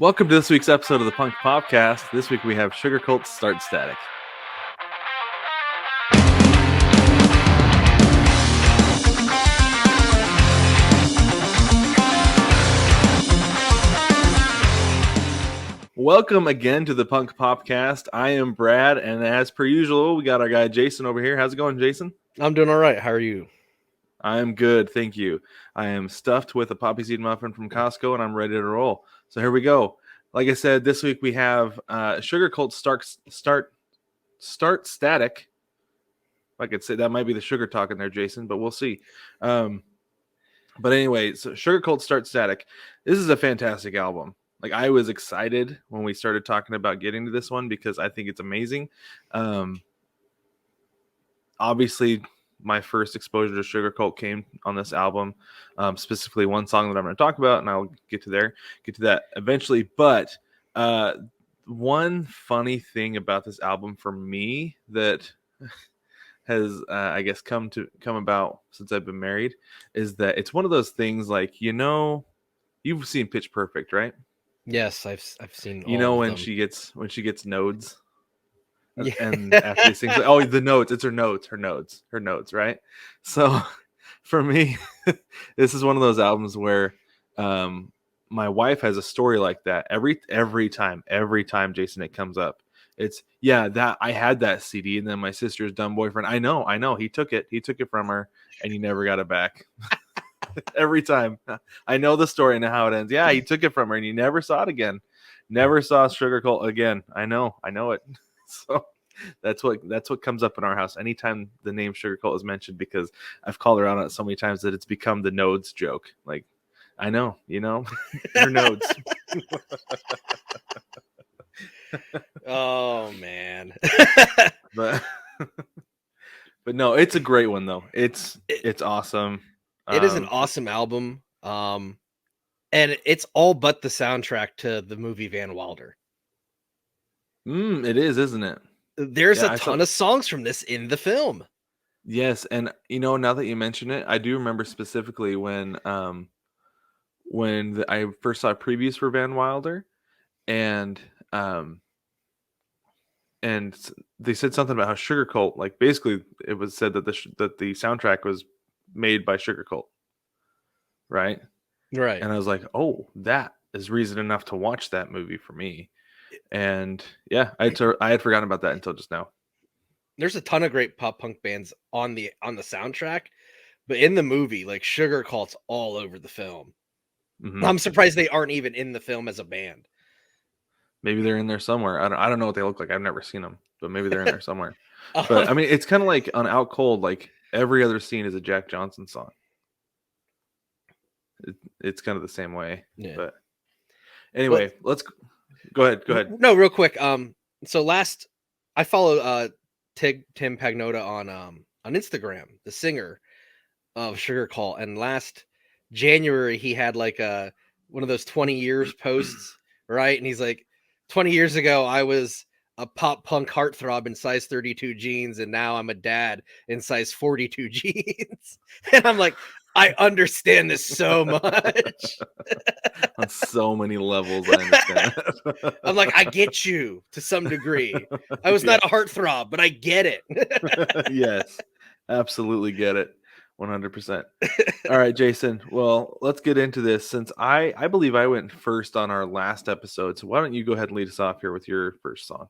Welcome to this week's episode of the Punk Popcast. This week we have Sugarcult Start Static. Welcome again to the Punk Popcast. I am Brad, and as per usual, we got our guy Jason over here. How's it going, Jason? I'm doing all right. How are you? I'm good, thank you. I am stuffed with a poppy seed muffin from Costco, and I'm ready to roll. So here we go. Like I said, this week we have Sugarcult Start Static. I could say that might be the sugar talking there, Jason, but we'll see. But anyway, so Sugarcult Start Static. This is a fantastic album. Like, I was excited when we started talking about getting to this one because I think it's amazing. Obviously, my first exposure to Sugarcult came on this album, specifically one song that I'm going to talk about, and I'll get to that eventually. But one funny thing about this album for me that has, I guess, come about since I've been married is that it's one of those things like, you've seen Pitch Perfect, right? Yes, I've seen. When she gets nodes. Yeah. And after these things, the notes, it's her notes, right? So for me, this is one of those albums where my wife has a story like that every time, Jason, it comes up. It's that I had that CD, and then my sister's dumb boyfriend. I know, he took it from her, and he never got it back. Every time. I know the story and how it ends. Yeah, he took it from her, and he never saw it again. Never saw Sugarcult again. I know it. So that's what comes up in our house anytime the name Sugarcult is mentioned, because I've called her out on it so many times that it's become the nodes joke. Like, I know, her nodes. Oh man. but no, it's a great one though. It's awesome. It is an awesome album. And it's all but the soundtrack to the movie Van Wilder. It is, isn't it? There's a ton of songs from this in the film. Yes, and now that you mention it, I do remember specifically when I first saw previews for Van Wilder, and they said something about how Sugarcult, like, basically it was said that the soundtrack was made by Sugarcult, right? Right. And I was like, oh, that is reason enough to watch that movie for me. And yeah, I had forgotten about that until just now. There's a ton of great pop punk bands on the soundtrack, but in the movie, like, Sugarcult's all over the film. Mm-hmm. I'm surprised they aren't even in the film as a band. Maybe they're in there somewhere. I don't know what they look like. I've never seen them, but maybe they're in there somewhere. But I mean, it's kind of like on Out Cold, like every other scene is a Jack Johnson song. It's kind of the same way. Yeah. But anyway, let's go ahead. No, real quick. So last I followed Tim Pagnotta on Instagram, the singer of Sugarcult, and last January he had like one of those 20 years posts, right? And he's like, 20 years ago I was a pop punk heartthrob in size 32 jeans, and now I'm a dad in size 42 jeans. And I'm like, I understand this so much. On so many levels, I understand. I'm like, I get you to some degree. I was not a heartthrob, but I get it. Yes, absolutely get it. 100%. All right, Jason. Well, let's get into this, since I believe I went first on our last episode. So why don't you go ahead and lead us off here with your first song?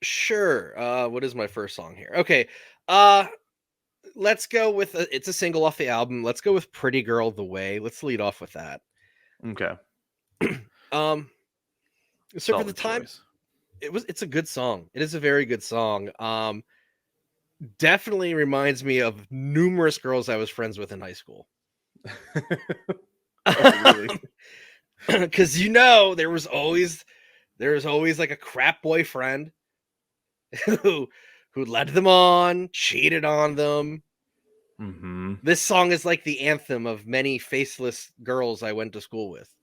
Sure. What is my first song here? Okay. Let's go with it's a single off the album. Let's go with Pretty Girl The Way. Let's lead off with that. Okay. So for the time, it's a good song. It is a very good song. Definitely reminds me of numerous girls I was friends with in high school. Because there was always like a crap boyfriend who led them on, cheated on them. Mm-hmm. This song is like the anthem of many faceless girls I went to school with.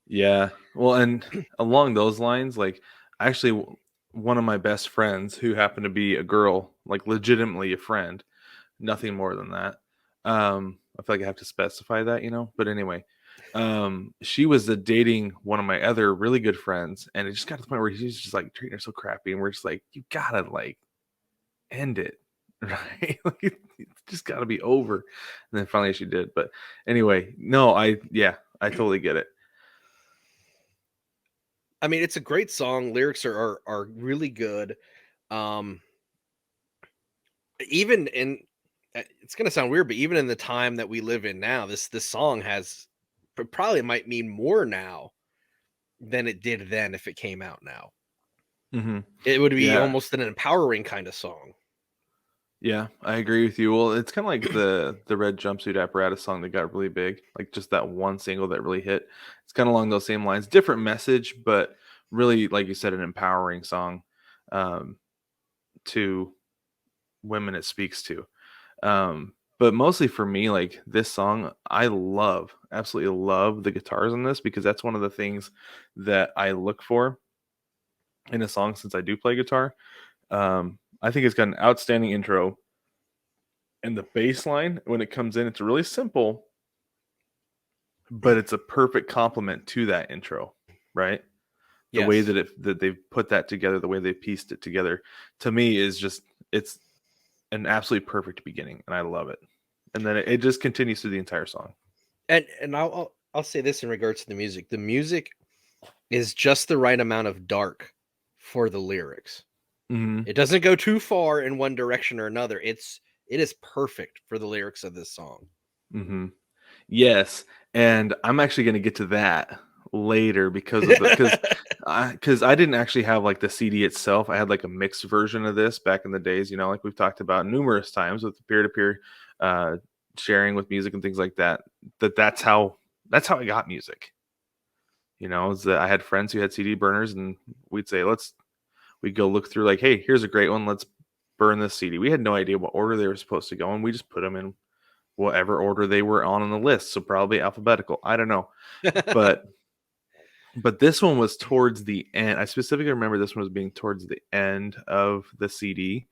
Yeah. Well, and along those lines, like, actually, one of my best friends, who happened to be a girl, like legitimately a friend, nothing more than that. I feel like I have to specify that, but anyway, She was dating one of my other really good friends, and it just got to the point where he's just like treating her so crappy, and we're just like, you gotta like end it, right? Like it's just gotta be over. And then finally she did. But anyway, no, I totally get it. I mean, it's a great song. Lyrics are really good. Um, even in it's gonna sound weird, but even in the time that we live in now, this song has probably might mean more now than it did then if it came out now. Mm-hmm. It would be Yeah, almost an empowering kind of song. yeah, I agree with you. Well, it's kind of like the Red Jumpsuit Apparatus song that got really big, like just that one single that really hit. It's kind of along those same lines, different message, but really, like you said, an empowering song um, to women it speaks to. But mostly for me, like this song, I love, absolutely love the guitars on this because that's one of the things that I look for in a song since I do play guitar. I think it's got an outstanding intro, and the bass line when it comes in, it's really simple, but it's a perfect complement to that intro, right? The way Yes. that they've put that together, the way they pieced it together, to me is just it's an absolutely perfect beginning, and I love it. And then it just continues through the entire song. And I'll say this in regards to the music. The music is just the right amount of dark for the lyrics. Mm-hmm. It doesn't go too far in one direction or another. It is perfect for the lyrics of this song. Mm-hmm. Yes, and I'm actually going to get to that later because of the because I didn't actually have like the CD itself. I had like a mixed version of this back in the days. Like we've talked about numerous times with peer to peer sharing with music and things like that. That's how I got music. Is that I had friends who had CD burners, and we'd say we'd go look through like, hey, here's a great one. Let's burn this CD. We had no idea what order they were supposed to go, and we just put them in whatever order they were on the list, so probably alphabetical. I don't know, but this one was towards the end. I specifically remember this one was being towards the end of the CD,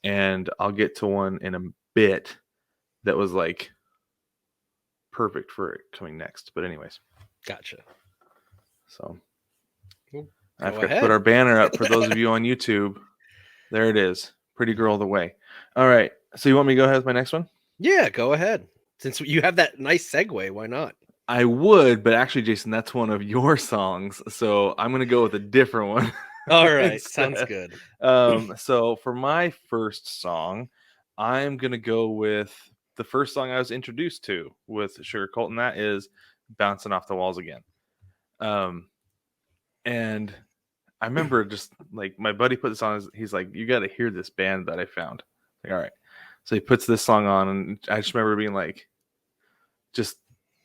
and I'll get to one in a bit that was like perfect for it coming next. But anyways, Gotcha. so Well, I go forgot to put our ahead. banner up for those of you on YouTube. There it is. Pretty Girl the Way. All right. So you want me to go ahead with my next one? Yeah, go ahead. Since you have that nice segue, why not? I would, but actually, Jason, that's one of your songs. So I'm going to go with a different one All right, sounds instead. good. So for my first song, I'm going to go with the first song I was introduced to with Sugarcult, and that is Bouncing Off the Walls Again. And I remember just like my buddy put this on. He's like, "You got to hear this band that I found." Like, all right. So he puts this song on, and I just remember being like, just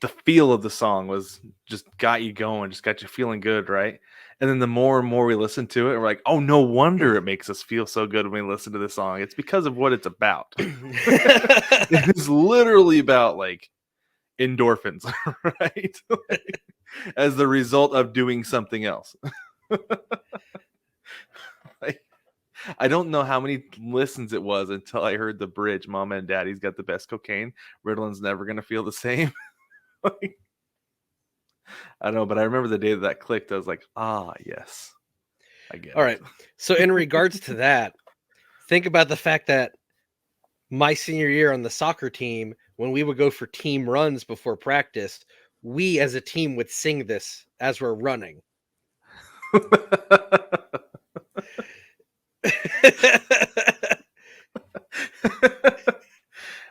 the feel of the song was just got you going, just got you feeling good, right? And then the more and more we listen to it, we're like, oh, no wonder it makes us feel so good when we listen to this song. It's because of what it's about. It's literally about like endorphins, right? Like, as the result of doing something else. Like, I don't know how many listens it was until I heard the bridge. Mama and Daddy's got the best cocaine. Ritalин's never gonna feel the same. Like, I don't know, but I remember the day that clicked. I was like, ah, yes, I get All it. right. So in regards to that, think about the fact that my senior year on the soccer team, when we would go for team runs before practice, we as a team would sing this as we're running.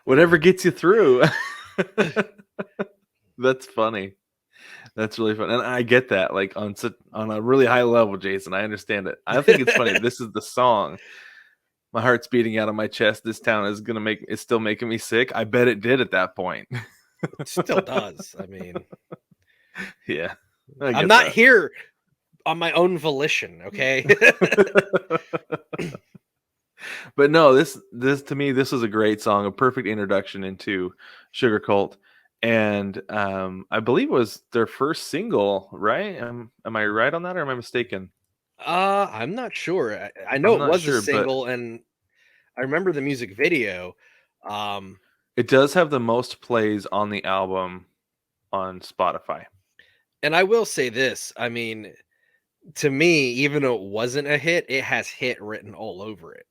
Whatever gets you through. That's funny. That's really fun, and I get that. Like on a really high level, Jason, I understand it. I think it's funny. This is the song. My heart's beating out of my chest. This town is gonna make it's still making me sick. I bet it did at that point. It still does. I mean, Yeah, I I'm get not that. here on my own volition, okay? But no, this to me, this was a great song, a perfect introduction into Sugarcult, and I believe it was their first single, right? Am I right on that, or am I mistaken? I'm not sure. I know I'm it not was a sure, but single, and I remember the music video. Um, it does have the most plays on the album on Spotify. And I will say this, I mean, to me, even though it wasn't a hit, it has hit written all over it.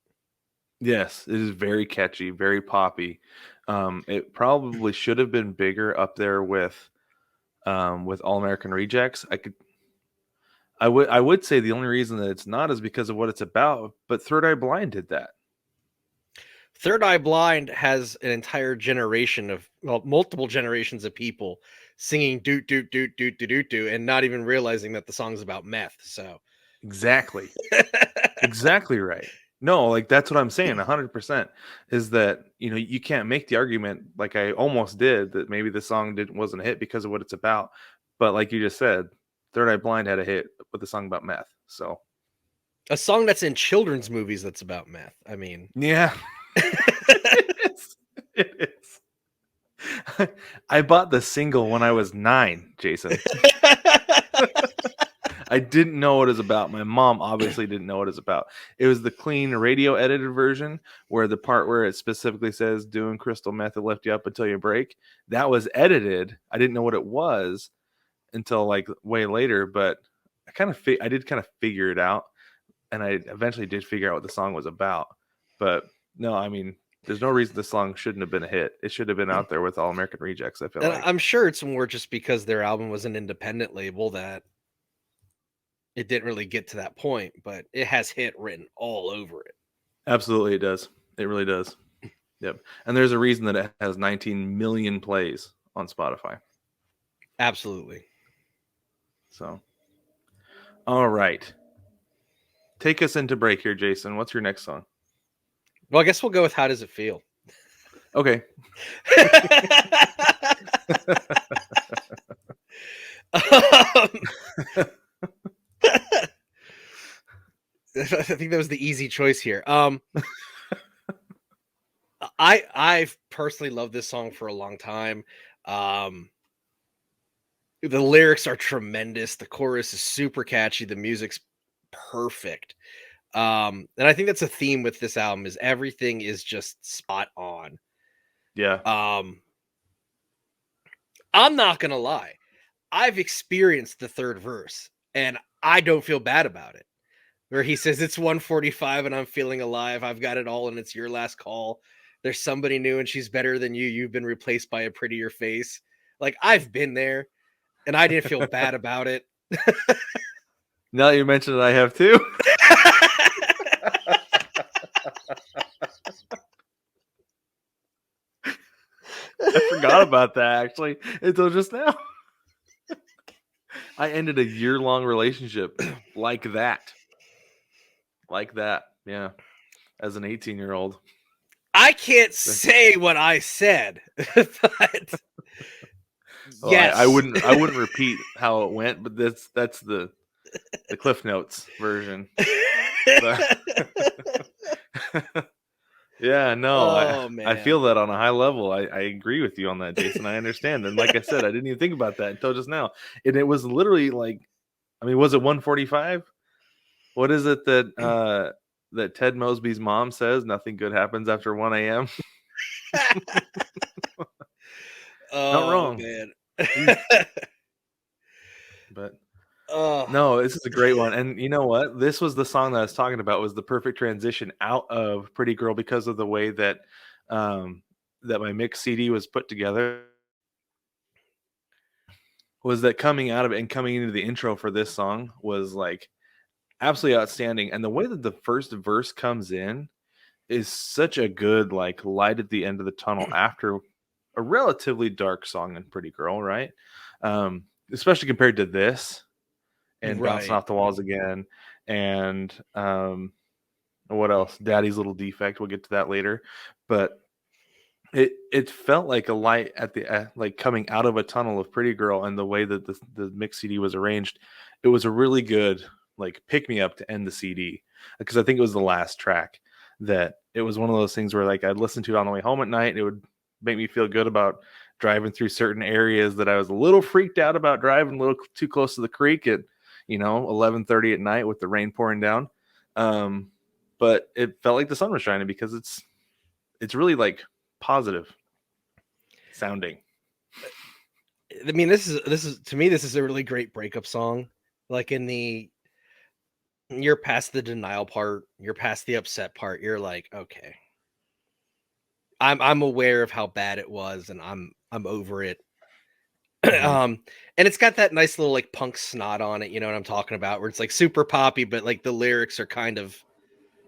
Yes, it is very catchy, very poppy. It probably should have been bigger up there with All American Rejects. I would say the only reason that it's not is because of what it's about. But Third Eye Blind did that. Third Eye Blind has an entire generation of, well, multiple generations of people singing doot doot doot doot doot doot doot and not even realizing that the song's about meth. So Exactly. Exactly right. No, like that's what I'm saying. 100% is that you can't make the argument like I almost did that maybe the song wasn't a hit because of what it's about. But like you just said, Third Eye Blind had a hit with a song about meth. So a song that's in children's movies that's about meth. I mean, yeah, it is. It is. I bought the single when I was 9, Jason. I didn't know what it was about. My mom obviously didn't know what it was about. It was the clean radio edited version where the part where it specifically says doing crystal meth will lift you up until you break. That was edited. I didn't know what it was until like way later, but I did kind of figure it out, and I eventually did figure out what the song was about. But no, I mean, there's no reason this song shouldn't have been a hit. It should have been out there with All American Rejects, I feel and like. I'm sure it's more just because their album was an independent label that it didn't really get to that point, but it has hit written all over it. Absolutely, it does. It really does. Yep. And there's a reason that it has 19 million plays on Spotify. Absolutely. So, all right. Take us into break here, Jason. What's your next song? Well, I guess we'll go with How Does It Feel? Okay. I think that was the easy choice here. I've personally loved this song for a long time. The lyrics are tremendous. The chorus is super catchy. The music's perfect. And I think that's a theme with this album is everything is just spot on. Yeah. I'm not gonna lie. I've experienced the third verse and I don't feel bad about it. Where he says it's 1:45 and I'm feeling alive. I've got it all and it's your last call. There's somebody new and she's better than you. You've been replaced by a prettier face. Like I've been there and I didn't feel bad about it. Now that you mentioned it, I have too. I forgot about that actually until just now. I ended a year-long relationship like that. Like that. Yeah. As an 18-year-old. I can't say what I said, but Well, yes. I wouldn't repeat how it went, but that's the Cliff Notes version. But, yeah, no, I feel that on a high level. I agree with you on that, Jason. I understand. And like I said, I didn't even think about that until just now. And it was literally like, I mean, was it 1:45? What is it that that Ted Mosby's mom says? Nothing good happens after 1 a.m. Not wrong. Man. But no, this is a great one. And you know what? This was the song that I was talking about, was the perfect transition out of Pretty Girl because of the way that that my mix CD was put together. Was that coming out of it and coming into the intro for this song was like absolutely outstanding. And the way that the first verse comes in is such a good like light at the end of the tunnel after a relatively dark song in Pretty Girl, right? Especially compared to this and Bouncing Off the Walls Again, and what else? Daddy's Little Defect. We'll get to that later, but it felt like a light at the like coming out of a tunnel of Pretty Girl, and the way that the mix CD was arranged, it was a really good like pick me up to end the CD, because I think it was the last track that it was one of those things where like I'd listen to it on the way home at night, and it would make me feel good about driving through certain areas that I was a little freaked out about driving a little too close to the creek at 11:30 at night with the rain pouring down. But it felt like the sun was shining because it's really like positive sounding. I mean, this is to me, this is a really great breakup song. Like you're past the denial part, you're past the upset part. You're like, okay, I'm aware of how bad it was, and I'm over it. Mhm. And it's got that nice little like punk snot on it. You know what I'm talking about? Where it's like super poppy, but like the lyrics are kind of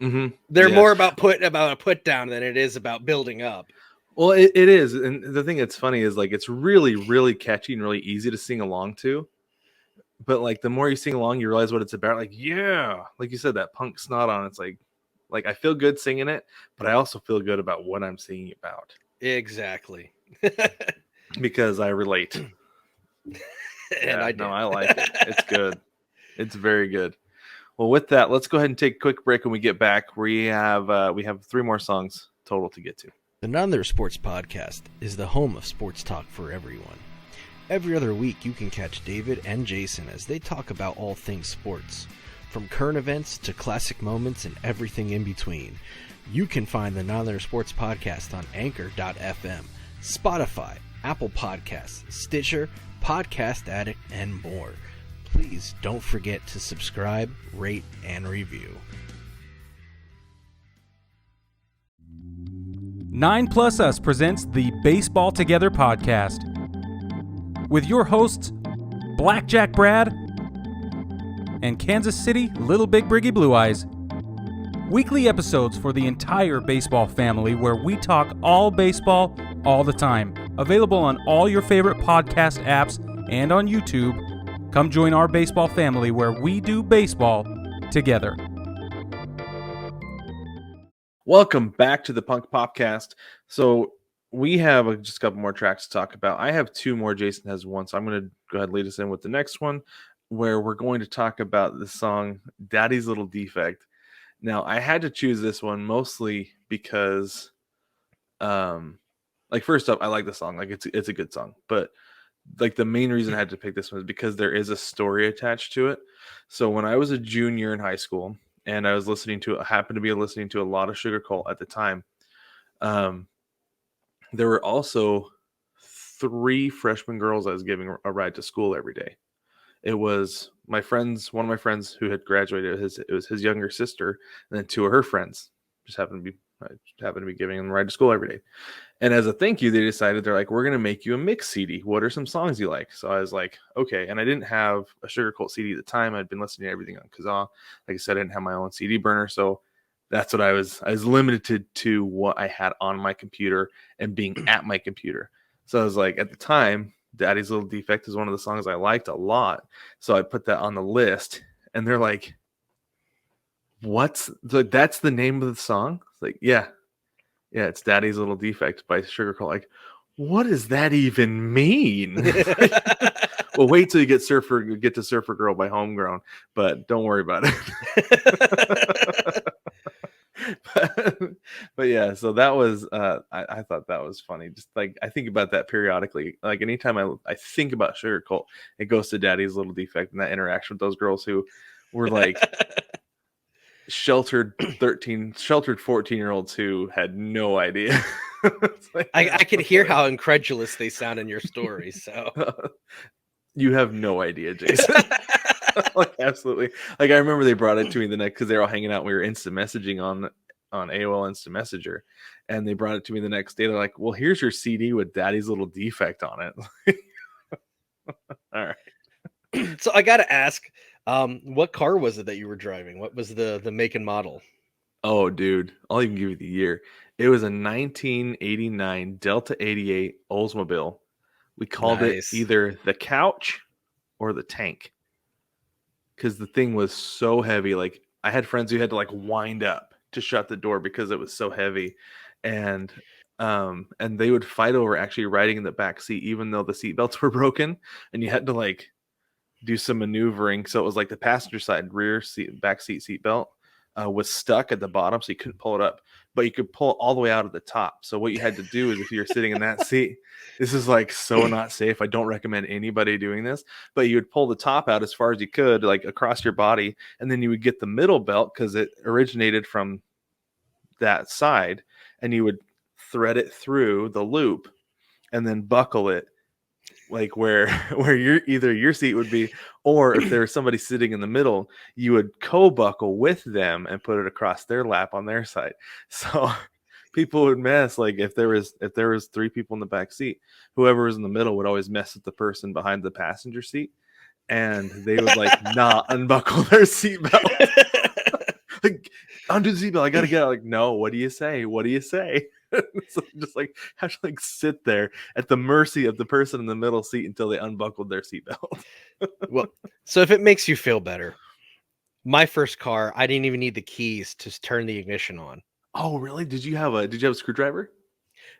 Mhm. they're Yeah. more about a put down than it is about building up. Well, it is, and the thing that's funny is like it's really, really catchy and really easy to sing along to. But like the more you sing along, you realize what it's about. Like, yeah, like you said, that punk snot on. It's like I feel good singing it, but I also feel good about what I'm singing about Exactly. because I relate. And Yeah, I no, did. I like it. It's good. It's very good. Well, with that, let's go ahead and take a quick break. When we get back, we have 3 more songs total to get to. The None Sports Podcast is the home of sports talk for everyone. Every other week, you can catch David and Jason as they talk about all things sports, from current events to classic moments and everything in between. You can find the None Sports Podcast on Anchor.fm, Spotify, Apple Podcasts, Stitcher, Podcast Addict, and more. Please don't forget to subscribe, rate, and review. 9 Plus Us presents the Baseball Together podcast with your hosts, Blackjack Brad and Kansas City Little Big Briggy Blue Eyes. Weekly episodes for the entire baseball family where we talk all baseball all the time. Available on all your favorite podcast apps and on YouTube. Come join our baseball family where we do baseball together. Welcome back to the Punk Popcast. So we have just a couple more tracks to talk about. I have 2 more. Jason has 1, so I'm going to go ahead and lead us in with the next one, where we're going to talk about the song "Daddy's Little Defect." Now, I had to choose this one mostly because, like first up, I like the song. Like it's a good song, but like the main reason I had to pick this one is because there is a story attached to it. So when I was a junior in high school and I was I happened to be listening to a lot of Sugarcult at the time. Um, there were also 3 freshman girls I was giving a ride to school every day. It was one of my friends who had graduated. It was his younger sister, and then 2 of her friends. I just happened to be giving them a ride to school every day. And as a thank you, they're like, we're going to make you a mix CD. What are some songs you like? So I was like, okay. And I didn't have a Sugarcult CD at the time. I'd been listening to everything on Kazaa. Like I said, I didn't have my own CD burner. So that's what I was limited to what I had on my computer and being at my computer. So I was like, at the time, Daddy's Little Defect is one of the songs I liked a lot. So I put that on the list and they're like, that's the name of the song? It's like, yeah, it's Daddy's Little Defect by Sugarcult. Like, what does that even mean? Well, wait till you get to Surfer Girl by Homegrown, but don't worry about it. but yeah, so that was I thought that was funny. Just like I think about that periodically. Like anytime I think about Sugarcult, it goes to Daddy's Little Defect and that interaction with those girls who were like sheltered 14-year-olds who had no idea. Like, I can hear how incredulous they sound in your story. So you have no idea, Jason. Like absolutely. Like I remember they brought it to me the next because they were all hanging out. We were instant messaging on AOL Instant Messenger, and they brought it to me the next day. They're like, "Well, here's your CD with Daddy's Little Defect on it." All right. So I got to ask, what car was it that you were driving? What was the make and model? Oh, dude, I'll even give you the year. It was a 1989 Delta 88 Oldsmobile. We called it Nice. either the couch or the tank because the thing was so heavy. Like I had friends who had to like wind up to shut the door because it was so heavy, and they would fight over actually riding in the back seat even though the seat belts were broken, and you had to like do some maneuvering. So it was like the passenger side rear seat back seat belt was stuck at the bottom, so you couldn't pull it up, but you could pull it all the way out of the top. So what you had to do is if you're sitting in that seat, this is like so not safe. I don't recommend anybody doing this, but you would pull the top out as far as you could, like across your body, and then you would get the middle belt because it originated from that side, and you would thread it through the loop and then buckle it like where where your seat would be, or if there was somebody sitting in the middle, you would co-buckle with them and put it across their lap on their side. So people would mess, like if there was three people in the back seat, whoever was in the middle would always mess with the person behind the passenger seat, and they would like not unbuckle their seatbelt. Like, undo the seatbelt, I gotta get out. Like, no, what do you say? What do you say? So just like have to like sit there at the mercy of the person in the middle seat until they unbuckled their seatbelt. Well, so if it makes you feel better, my first car, I didn't even need the keys to turn the ignition on. Oh, really? Did you have a screwdriver?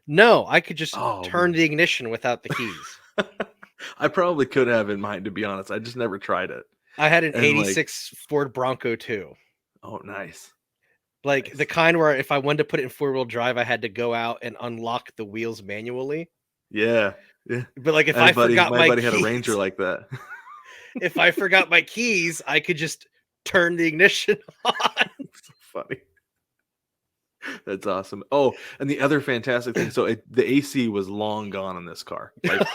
No, I could just Oh, turn man. the ignition without the keys. I probably could have in mind, to be honest. I just never tried it. I had an And, like- 86 Ford Bronco too. Oh, nice. Like Nice. the kind where if I wanted to put it in four-wheel drive, I had to go out and unlock the wheels manually. Yeah. Yeah. But like if I had I a buddy, forgot my my buddy keys, had a Ranger like that. if I forgot my keys, I could just turn the ignition on. So funny. That's awesome. Oh, and the other fantastic thing, so the AC was long gone on this car. Like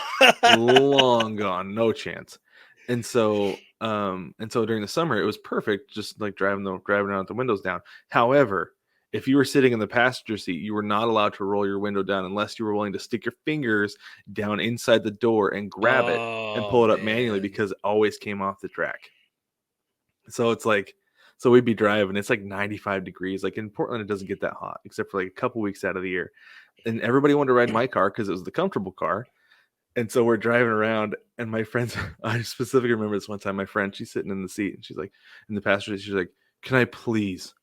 long gone, no chance. And so during the summer it was perfect, just like driving around with the windows down. However, if you were sitting in the passenger seat, you were not allowed to roll your window down unless you were willing to stick your fingers down inside the door and grab it and pull it up manually, because it always came off the track. So it's like, so we'd be driving, it's like 95 degrees. Like in Portland, it doesn't get that hot except for like a couple weeks out of the year. And everybody wanted to ride my car because it was the comfortable car. And so we're driving around, and my friends, I specifically remember this one time, my friend, she's sitting in the seat, and she's like, in the passenger seat, she's like, can I please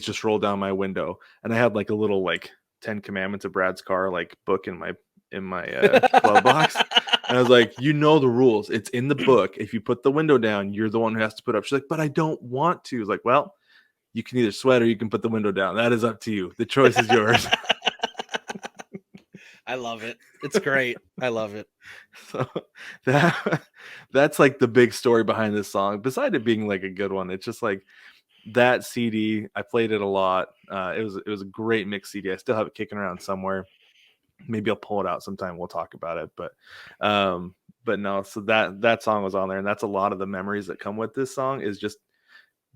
just roll down my window? And I had like a little like 10 Commandments of Brad's car like book in my glove box. And I was like, you know the rules. It's in the book. If you put the window down, you're the one who has to put up. She's like, but I don't want to. I was like, well, you can either sweat or you can put the window down. That is up to you. The choice is yours. I love it. It's great. I love it. So that's like the big story behind this song. Besides it being like a good one, it's just like that CD. I played it a lot. It was a great mix CD. I still have it kicking around somewhere. Maybe I'll pull it out sometime. We'll talk about it. But no. So that song was on there, and that's a lot of the memories that come with this song. Is just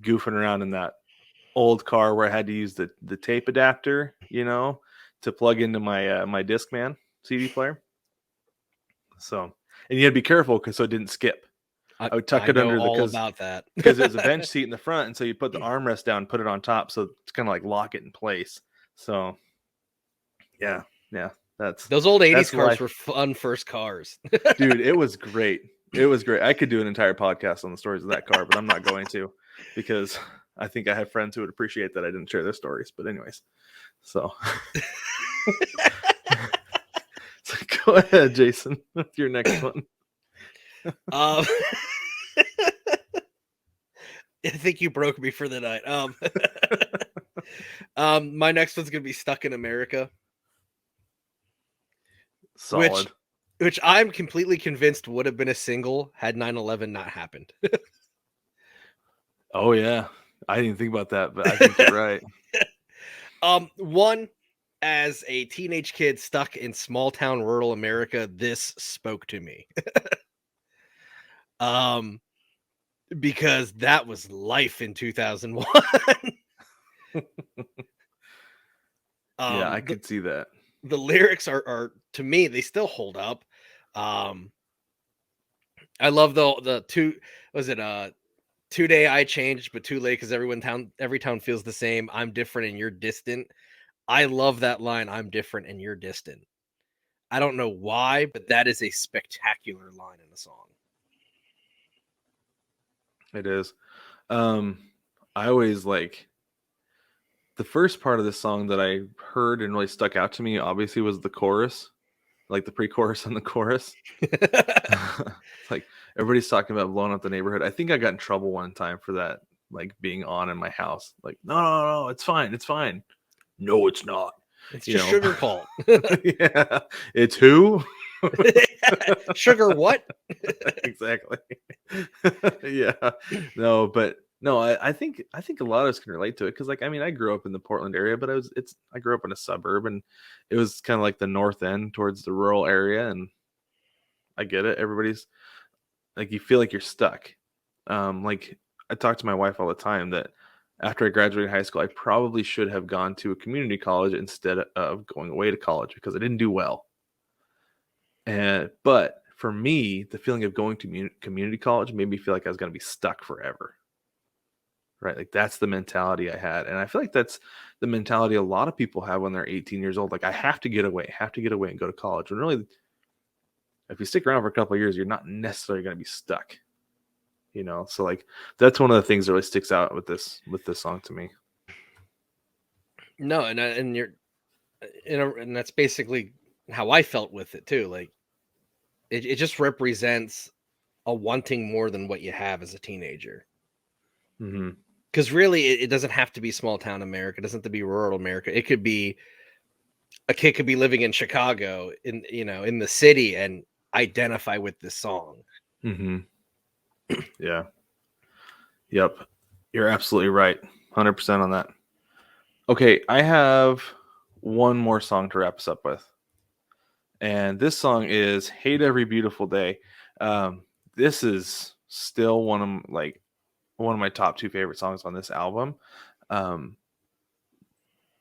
goofing around in that old car where I had to use the tape adapter, to plug into my my Discman CD player. So, and you had to be careful so it didn't skip. I would tuck it under about that because it was a bench seat in the front, and so you put the armrest down, put it on top, so it's kind of like lock it in place. So, yeah, that's those old 80s cars life. were fun first cars. Dude, it was great. It was great. I could do an entire podcast on the stories of that car, but I'm not going to, because I think I have friends who would appreciate that I didn't share their stories. But anyways, so. So go ahead, Jason, with your next one. I think you broke me for the night. My next one's gonna be Stuck in America. Solid. Which I'm completely convinced would have been a single had 9/11 not happened. Oh yeah, I didn't think about that, but I think you're right. One, as a teenage kid stuck in small town rural America, this spoke to me. Because that was life in 2001. Yeah, I could see that. The lyrics are to me, they still hold up. I love the two, was it today I changed, but too late because every town feels the same. I'm different and you're distant. I love that line. I'm different and you're distant. I don't know why, but that is a spectacular line in the song. It is. I always like the first part of this song that I heard and really stuck out to me, obviously, was the chorus, like the pre-chorus and the chorus. Like everybody's talking about blowing up the neighborhood. I think I got in trouble one time for that, like being on in my house. Like, no, it's fine. It's fine. No, it's not. It's just Sugarcult. Yeah. It's who? Sugar what? Exactly. Yeah. No, but no, I think a lot of us can relate to it, because like, I mean, I grew up in the Portland area, but I grew up in a suburb, and it was kind of like the north end towards the rural area, and I get it. Everybody's like, you feel like you're stuck. Like I talk to my wife all the time that after I graduated high school, I probably should have gone to a community college instead of going away to college because I didn't do well. But for me, the feeling of going to community college made me feel like I was going to be stuck forever. Right? Like that's the mentality I had, and I feel like that's the mentality a lot of people have when they're 18 years old. Like I have to get away, and go to college. When really, if you stick around for a couple of years, you're not necessarily going to be stuck. So like that's one of the things that really sticks out with this song to me. No, and you're and that's basically how I felt with it too. Like it just represents a wanting more than what you have as a teenager. Mm-hmm. Because really, it doesn't have to be small town America. It doesn't have to be rural America. It could be a kid could be living in Chicago, in the city, and identify with this song. Mm-hmm. Yeah. Yep. You're absolutely right. 100% on that. Okay, I have one more song to wrap us up with. And this song is Hate Every Beautiful Day. This is still one of my top 2 favorite songs on this album.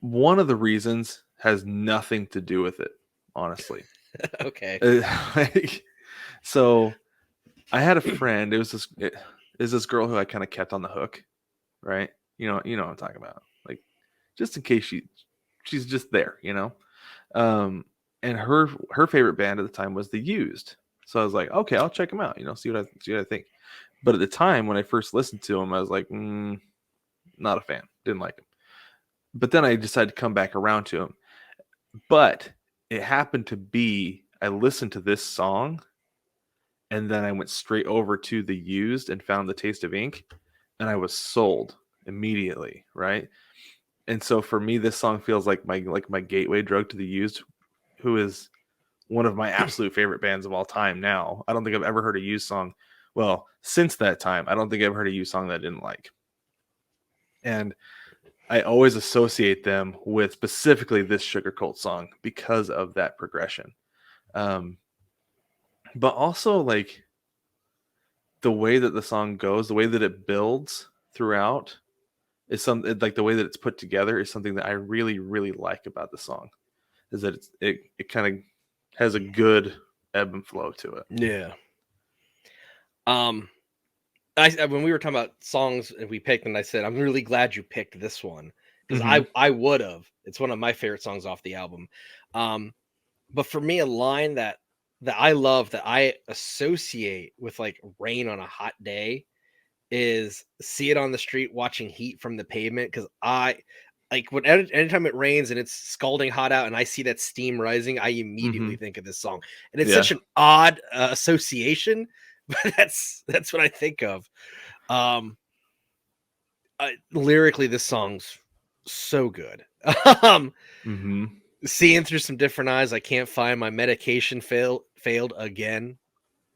One of the reasons has nothing to do with it, honestly. Okay. So I had a friend. It was this girl who I kind of kept on the hook, right? You know what I'm talking about. Like, just in case she's just there, And her favorite band at the time was The Used. So I was like, okay, I'll check them out. See what I think. But at the time when I first listened to them, I was like, not a fan. Didn't like them. But then I decided to come back around to them. But it happened to be I listened to this song, and then I went straight over to The Used and found The Taste of Ink, and I was sold immediately, right? And so for me, this song feels like my gateway drug to The Used, who is one of my absolute favorite bands of all time now. I don't think I've ever heard a Used song. Well, since that time, I don't think I've heard a Used song that I didn't like. And I always associate them with specifically this Sugarcult song because of that progression. But also like the way that the song goes, the way that it builds throughout is something like the way that it's put together is something that I really, really like about the song. Is that it kind of has a good ebb and flow to it. Yeah. When we were talking about songs and we picked, and I said, I'm really glad you picked this one because I would have. It's one of my favorite songs off the album. But for me, a line that I love that I associate with like rain on a hot day is see it on the street watching heat from the pavement. Because I like anytime it rains and it's scalding hot out and I see that steam rising, I immediately think of this song. And it's such an odd association, but that's what I think of. Lyrically, this song's so good. Seeing through some different eyes, I can't find my medication failed again.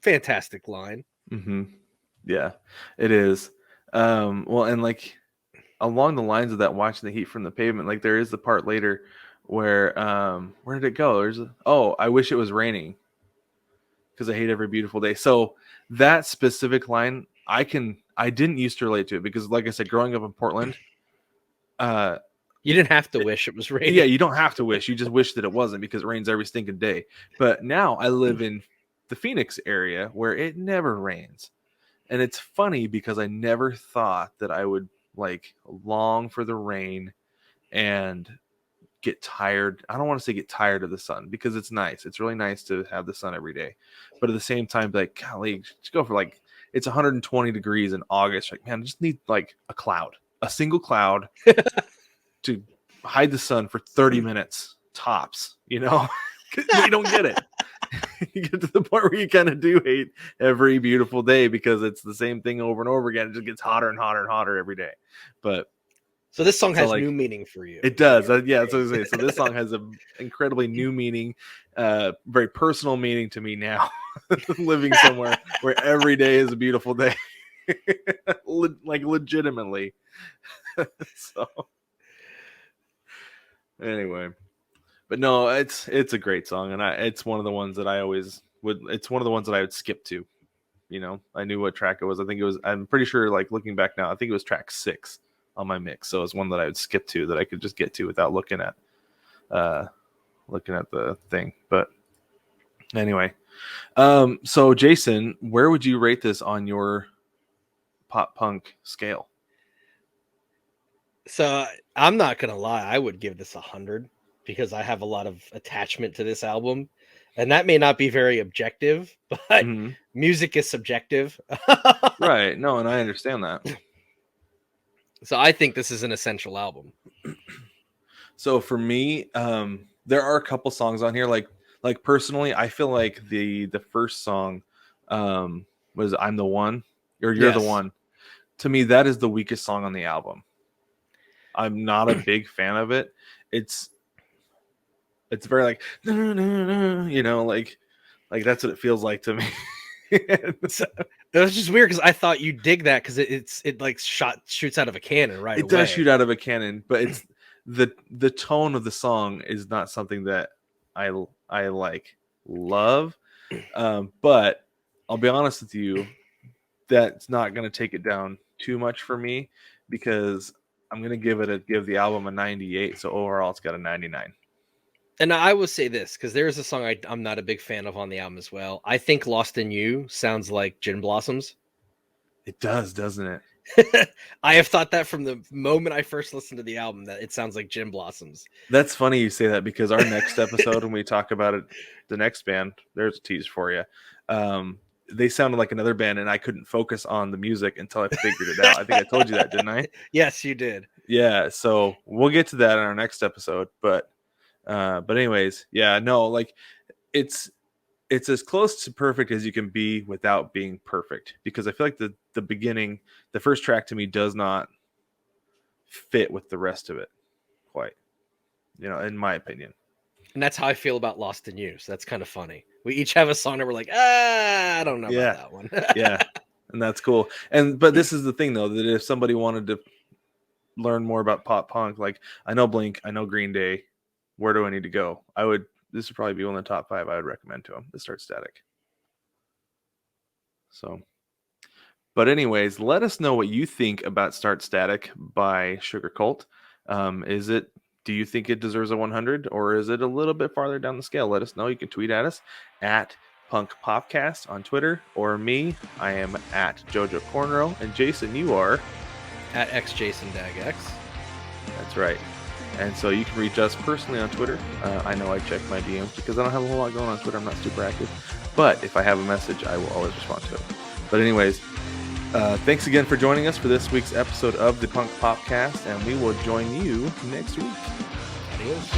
Fantastic line. Yeah, it is. Well, and like along the lines of that, watching the heat from the pavement, like there is the part later where where did it go? I wish it was raining because I hate every beautiful day. So that specific line, I didn't used to relate to it because, like I said, growing up in Portland, you didn't have to wish it was raining. Yeah, you don't have to wish. You just wish that it wasn't because it rains every stinking day. But now I live in the Phoenix area where it never rains. And it's funny because I never thought that I would like long for the rain and get tired. I don't want to say get tired of the sun because it's nice. It's really nice to have the sun every day. But at the same time, like, golly, just go for like, it's 120 degrees in August. Like, man, I just need like a single cloud to hide the sun for 30 minutes tops, you don't get it. You get to the point where you kind of do hate every beautiful day because it's the same thing over and over again. It just gets hotter and hotter and hotter every day. But so this song has new meaning for you. It does. Yeah, that's what I was saying. So this song has an incredibly new meaning, very personal meaning to me now, living somewhere where every day is a beautiful day, like legitimately. So anyway, but no, it's a great song, and it's one of the ones that I always it's one of the ones that I would skip to. You know, I knew what track it was. I'm pretty sure, like looking back now, I think it was track 6 on my mix. So it's one that I would skip to that I could just get to without looking at the thing. But anyway, so Jason, where would you rate this on your pop punk scale? So I'm not gonna lie, I would give this 100 because I have a lot of attachment to this album, and that may not be very objective, but music is subjective. Right. No, and I understand that. So I think this is an essential album. So for me, there are a couple songs on here. Like personally, I feel like the first song was "I'm the One" or "You're the One." To me, that is the weakest song on the album. I'm not a big fan of it. It's very like, you know, like that's what it feels like to me. So, it was just weird because I thought you dig that because it like shoots out of a cannon right away. It does shoot out of a cannon, but it's the tone of the song is not something that I like love. But I'll be honest with you, that's not going to take it down too much for me because I'm going to give the album a 98. So overall, it's got a 99. And I will say this, because there is a song I'm not a big fan of on the album as well. I think Lost in You sounds like Gin Blossoms. It does, doesn't it? I have thought that from the moment I first listened to the album, that it sounds like Gin Blossoms. That's funny you say that because our next episode, when we talk about it, the next band, there's a tease for you. They sounded like another band, and I couldn't focus on the music until I figured it out. I think I told you that, didn't I? Yes, you did. Yeah, so we'll get to that in our next episode. But anyways, yeah, no, like it's as close to perfect as you can be without being perfect, because I feel like the beginning, the first track to me does not fit with the rest of it quite, you know, in my opinion. And that's how I feel about Lost in You. So that's kind of funny. We each have a song that we're like, I don't know about that one. Yeah, and that's cool. But this is the thing though, that if somebody wanted to learn more about pop punk, like I know Blink, I know Green Day, where do I need to go? This would probably be one of the top 5 I would recommend to them to start Static. So, but anyways, let us know what you think about Start Static by Sugarcult. Do you think it deserves a 100, or is it a little bit farther down the scale? Let us know. You can tweet at us at Punk Popcast on Twitter, or me. I am at Jojo Cornrow, and Jason, you are at XJasonDagX. That's right. And so you can reach us personally on Twitter. I know I check my DMs because I don't have a whole lot going on Twitter. I'm not super active. But if I have a message, I will always respond to it. But anyways, thanks again for joining us for this week's episode of the Punk Popcast, and we will join you next week. Adios.